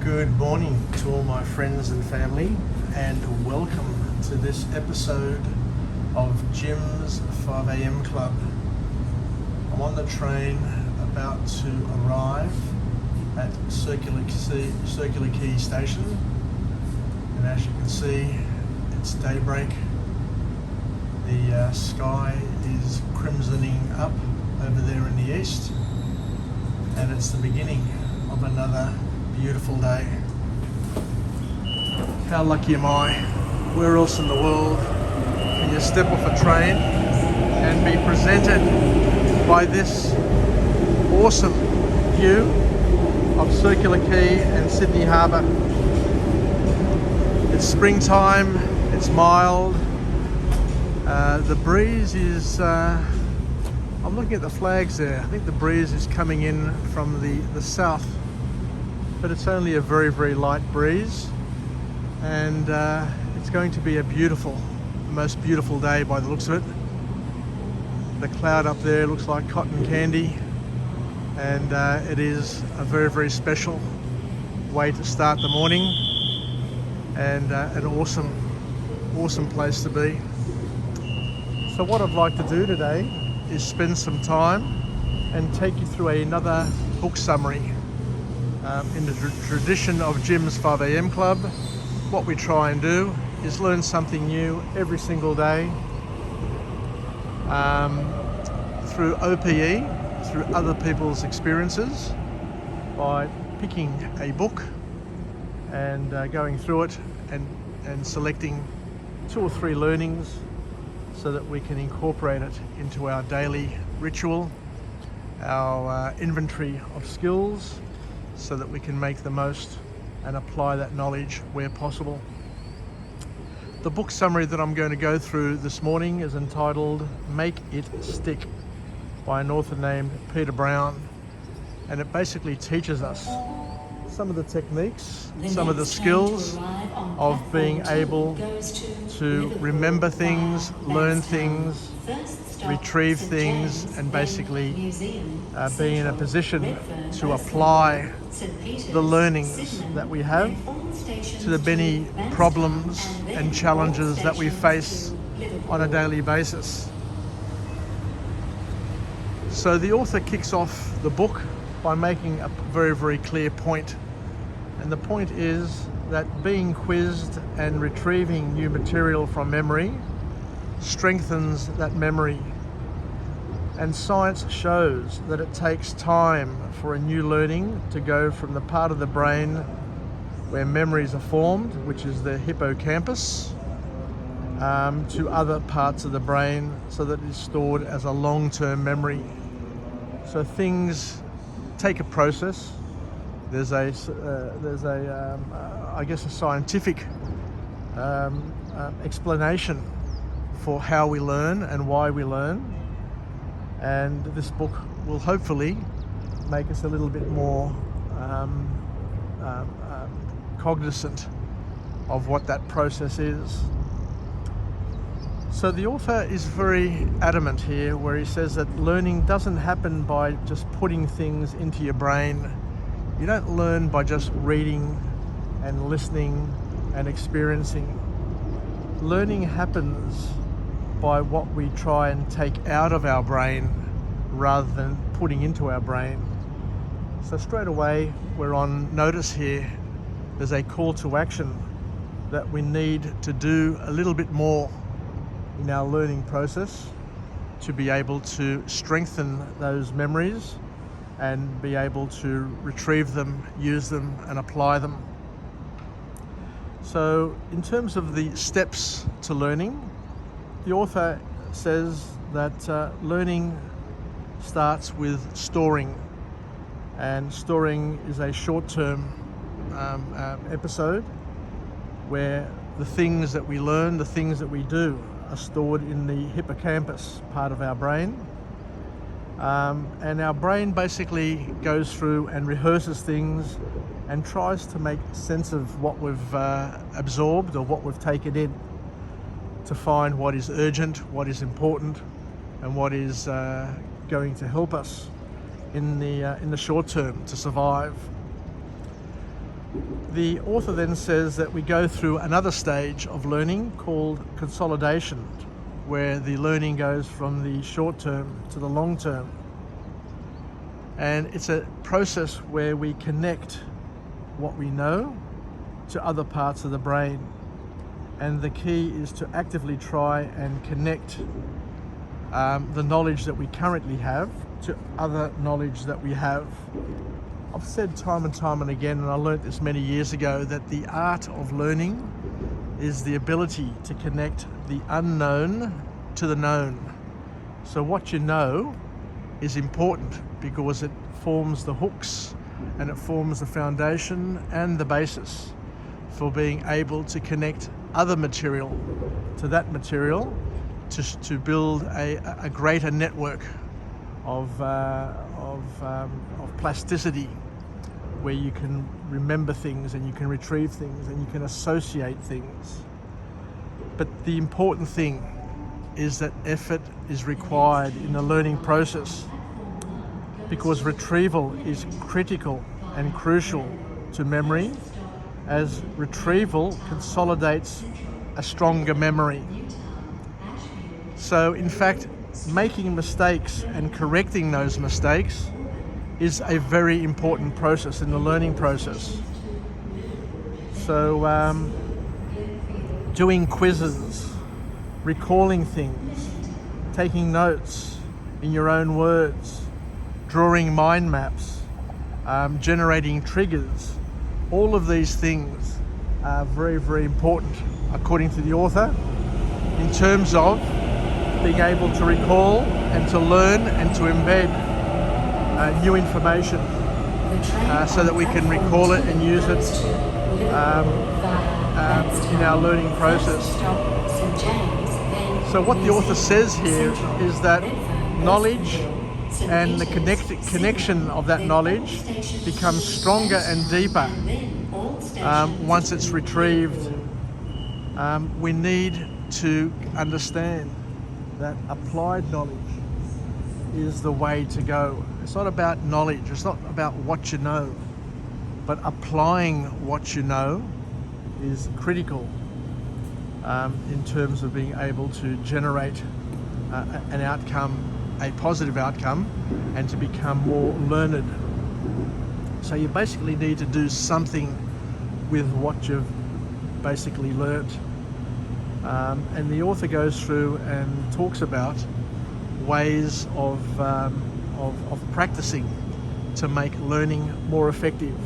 Good morning to all my friends and family, and welcome to this episode of Jim's 5am Club. I'm on the train about to arrive at Circular Quay Station, and as you can see, it's daybreak. The sky is crimsoning up over there in the east, and it's the beginning of another beautiful day. How lucky am I? Where else in the world can you step off a train and be presented by this awesome view of Circular Quay and Sydney Harbour? It's springtime, it's mild. The breeze is, I'm looking at the flags there. I think the breeze is coming in from the south, but it's only a very, very light breeze, and it's going to be a beautiful, the most beautiful day by the looks of it. The cloud up there looks like cotton candy, and it is a very, very special way to start the morning, and an awesome place to be. So what I'd like to do today is spend some time and take you through another book summary. In the tradition of Jim's 5am Club, what we try and do is learn something new every single day through OPE, through other people's experiences, by picking a book and going through it and selecting 2 or 3 learnings so that we can incorporate it into our daily ritual, our inventory of skills, so that we can make the most and apply that knowledge where possible. The book summary that I'm going to go through this morning is entitled Make It Stick by an author named Peter Brown, and it basically teaches us some of the techniques, some of the skills of being able to remember things, learn things, retrieve things, and basically be in a position to apply the learnings that we have to the many problems and challenges that we face on a daily basis. So the author kicks off the book by making a very, very clear point. And the point is that being quizzed and retrieving new material from memory strengthens that memory. And science shows that it takes time for a new learning to go from the part of the brain where memories are formed, which is the hippocampus, to other parts of the brain so that it is stored as a long-term memory. So things take a process. There's a I guess a scientific explanation for how we learn and why we learn, and this book will hopefully make us a little bit more cognizant of what that process is. So the author is very adamant here, where he says that learning doesn't happen by just putting things into your brain. You don't learn by just reading and listening and experiencing. Learning happens by what we try and take out of our brain rather than putting into our brain. So straight away, we're on notice here. There's a call to action that we need to do a little bit more in our learning process to be able to strengthen those memories and be able to retrieve them, use them, and apply them. So in terms of the steps to learning, the author says that learning starts with storing, and storing is a short-term episode where the things that we learn, the things that we do, are stored in the hippocampus part of our brain. And our brain basically goes through and rehearses things and tries to make sense of what we've absorbed or what we've taken in, to find what is urgent, what is important, and what is going to help us in the short term to survive. The author then says that we go through another stage of learning called consolidation, where the learning goes from the short term to the long term. And it's a process where we connect what we know to other parts of the brain. And the key is to actively try and connect the knowledge that we currently have to other knowledge that we have. I've said time and time and again, and I learnt this many years ago, that the art of learning is the ability to connect the unknown to the known. So what you know is important because it forms the hooks and it forms the foundation and the basis for being able to connect other material to that material to build a greater network of plasticity, where you can remember things and you can retrieve things and you can associate things. But the important thing is that effort is required in the learning process, because retrieval is critical and crucial to memory, as retrieval consolidates a stronger memory. So in fact, making mistakes and correcting those mistakes is a very important process in the learning process. So doing quizzes, recalling things, taking notes in your own words, drawing mind maps, generating triggers, all of these things are very, very important, according to the author, in terms of being able to recall and to learn and to embed new information so that we can recall it and use it in our learning process. So what the author says here is that knowledge and the connection of that knowledge becomes stronger and deeper once it's retrieved. We need to understand that applied knowledge is the way to go. It's not about knowledge, it's not about what you know, but applying what you know is critical in terms of being able to generate an outcome, a positive outcome, and to become more learned. So you basically need to do something with what you've basically learnt. And the author goes through and talks about ways of practicing to make learning more effective.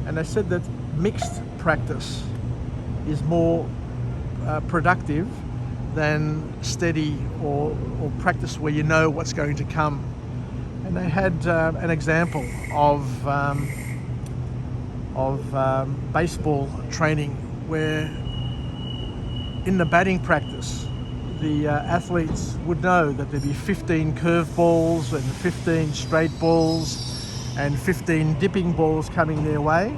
And they said that mixed practice is more productive than steady or practice where you know what's going to come. And they had an example of baseball training, where in the batting practice, the athletes would know that there'd be 15 curve balls and 15 straight balls and 15 dipping balls coming their way,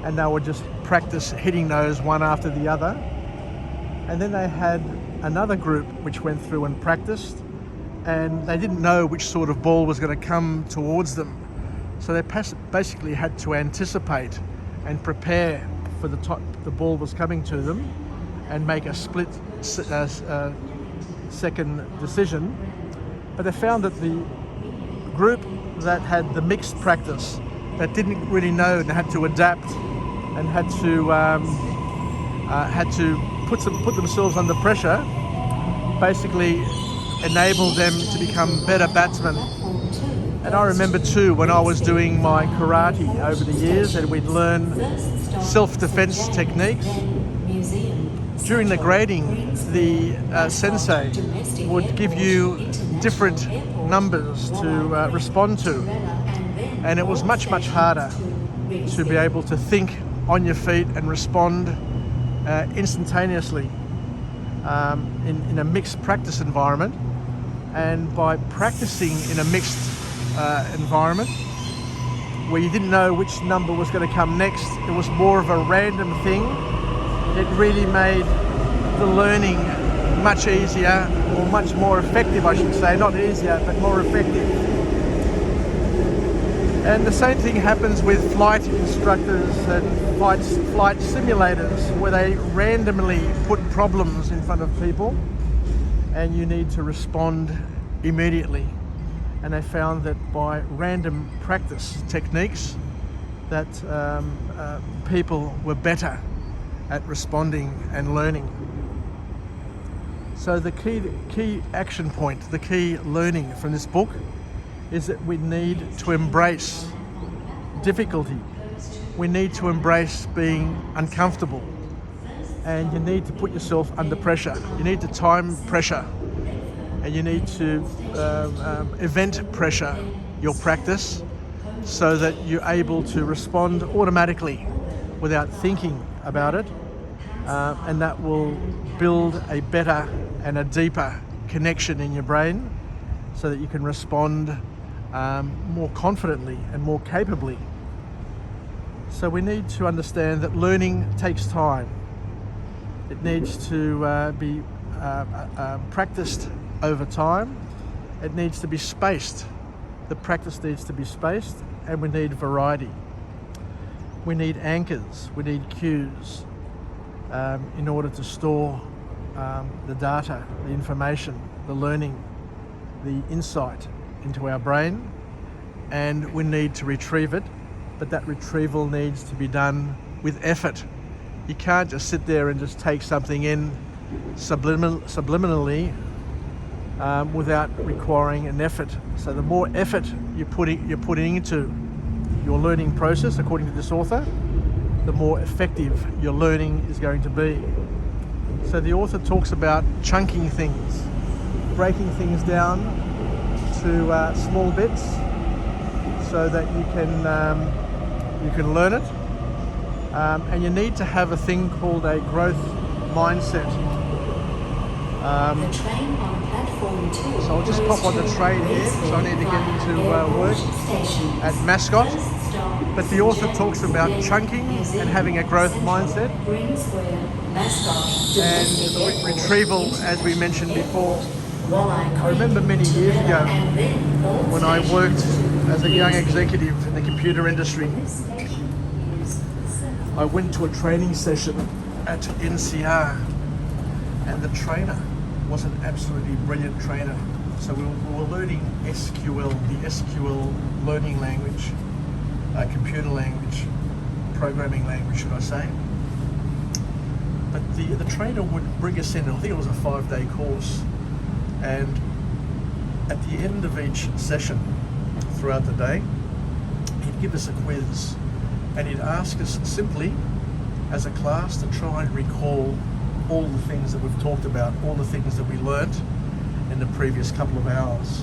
and they would just practice hitting those one after the other. And then they had another group which went through and practiced, and they didn't know which sort of ball was going to come towards them. So they basically had to anticipate and prepare for the ball was coming to them and make a split second decision. But they found that the group that had the mixed practice, that didn't really know and had to adapt and had to put themselves under pressure, basically enabled them to become better batsmen. And I remember too, when I was doing my karate over the years, and we'd learn self-defense techniques. During the grading, the sensei would give you different numbers to respond to, and it was much, much harder to be able to think on your feet and respond instantaneously in a mixed practice environment. And by practicing in a mixed environment where you didn't know which number was going to come next, it was more of a random thing. It really made the learning much easier, or much more effective, I should say. Not easier, but more effective. And the same thing happens with flight instructors and flight simulators, where they randomly put problems in front of people and you need to respond immediately. And they found that by random practice techniques that people were better at responding and learning. So the key action point, the key learning from this book is that we need to embrace difficulty. We need to embrace being uncomfortable. And you need to put yourself under pressure. You need to time pressure. And you need to event pressure your practice so that you're able to respond automatically without thinking about it. And that will build a better and a deeper connection in your brain so that you can respond more confidently and more capably. So we need to understand that learning takes time. It needs to be practiced over time. It needs to be spaced. The practice needs to be spaced, and we need variety. We need anchors, we need cues in order to store the data, the information, the learning, the insight into our brain, and we need to retrieve it, but that retrieval needs to be done with effort. You can't just sit there and just take something in subliminally without requiring an effort. So the more effort you're putting into your learning process, according to this author, the more effective your learning is going to be. So the author talks about chunking things, breaking things down to small bits so that you can learn it. And you need to have a thing called a growth mindset. The train on platform 2. So I'll just pop on the train here, so I need to get into work at Mascot. But the author talks about chunking and having a growth mindset, and retrieval, as we mentioned before. I remember many years ago when I worked as a young executive in the computer industry, I went to a training session at NCR, and the trainer was an absolutely brilliant trainer. So we were learning SQL, the SQL learning language, computer language, programming language, should I say. But the trainer would bring us in, I think it was a 5-day course, and at the end of each session throughout the day, he'd give us a quiz, and he'd ask us simply as a class to try and recall all the things that we've talked about, all the things that we learnt in the previous couple of hours.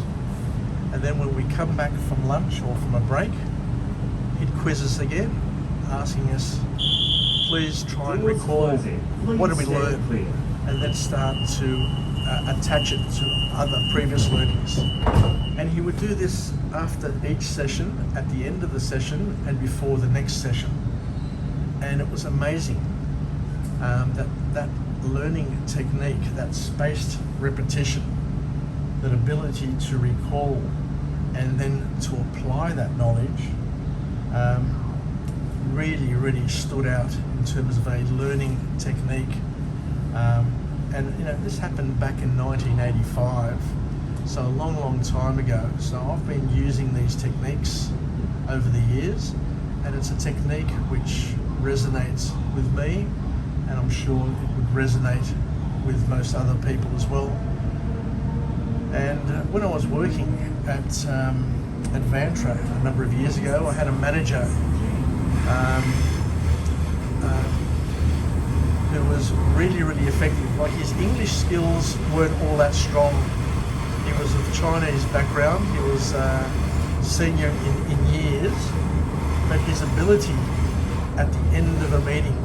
And then when we come back from lunch or from a break, he'd quiz us again, asking us, please try and recall what did we learn, and then start to attach it to other previous learnings. And he would do this after each session, at the end of the session, and before the next session. And it was amazing that learning technique, that spaced repetition, that ability to recall and then to apply that knowledge really stood out in terms of a learning technique. And this happened back in 1985, so a long time ago. So I've been using these techniques over the years, and it's a technique which resonates with me, and I'm sure it would resonate with most other people as well. And when I was working at Vantra a number of years ago, I had a manager who was really effective. Like, his English skills weren't all that strong. He was of Chinese background, he was senior in years, but his ability at the end of a meeting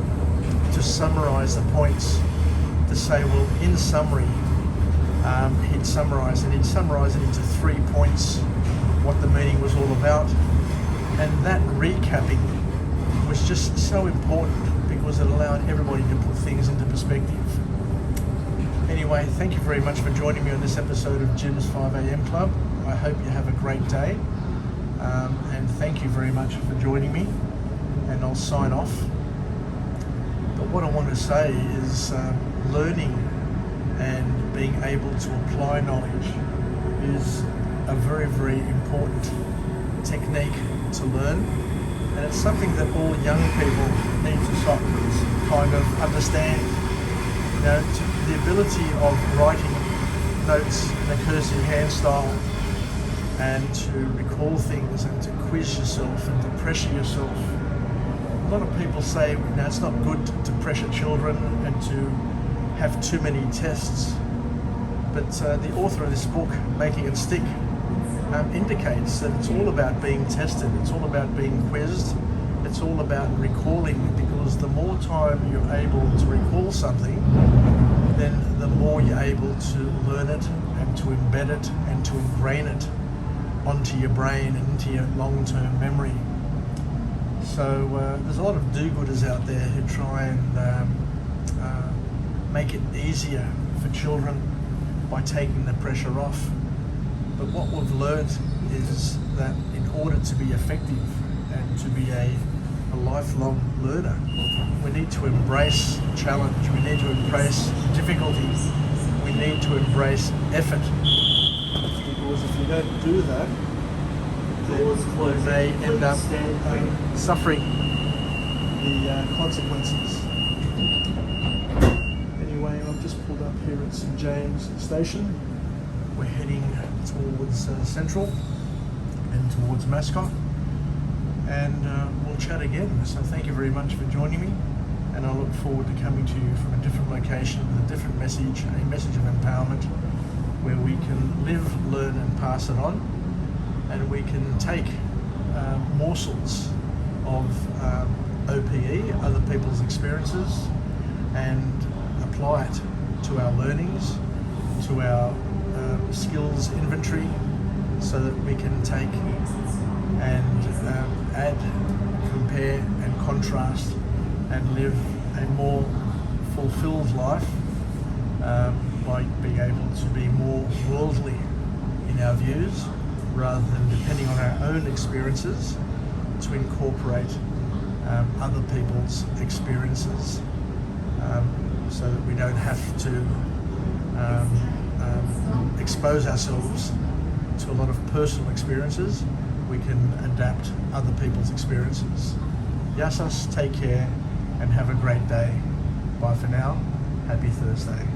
to summarize the points, to say, well, in summary, he'd summarize it into 3 points, what the meeting was all about. And that recapping was just so important because it allowed everybody to put things into perspective. Anyway, thank you very much for joining me on this episode of Jim's 5am Club. I hope you have a great day. And thank you very much for joining me, and I'll sign off. But what I want to say is learning and being able to apply knowledge is a very, very important technique to learn, and it's something that all young people need to kind of understand. You know, the ability of writing notes in a cursive hand style, and to recall things, and to quiz yourself, and to pressure yourself. A lot of people say, you know, it's not good to pressure children and to have too many tests. But the author of this book, Making It Stick, indicates that it's all about being tested, it's all about being quizzed, it's all about recalling, because the more time you're able to recall something, then the more you're able to learn it and to embed it and to ingrain it onto your brain and into your long-term memory. So there's a lot of do-gooders out there who try and make it easier for children by taking the pressure off. But what we've learned is that in order to be effective and to be a lifelong learner, we need to embrace challenge, we need to embrace difficulty, we need to embrace effort. Because if you don't do that, then you may end up suffering the consequences. Anyway, I've just pulled up here at St James Station. We're heading towards Central and towards Mascot, and we'll chat again. So thank you very much for joining me, and I look forward to coming to you from a different location with a different message, a message of empowerment, where we can live, learn and pass it on, and we can take morsels of OPE, other people's experiences, and apply it to our learnings, to our skills inventory, so that we can take and add, compare and contrast and live a more fulfilled life by being able to be more worldly in our views, rather than depending on our own experiences to incorporate other people's experiences, so that we don't have to expose ourselves to a lot of personal experiences. We can adapt other people's experiences. Yassas, take care and have a great day. Bye for now. Happy Thursday.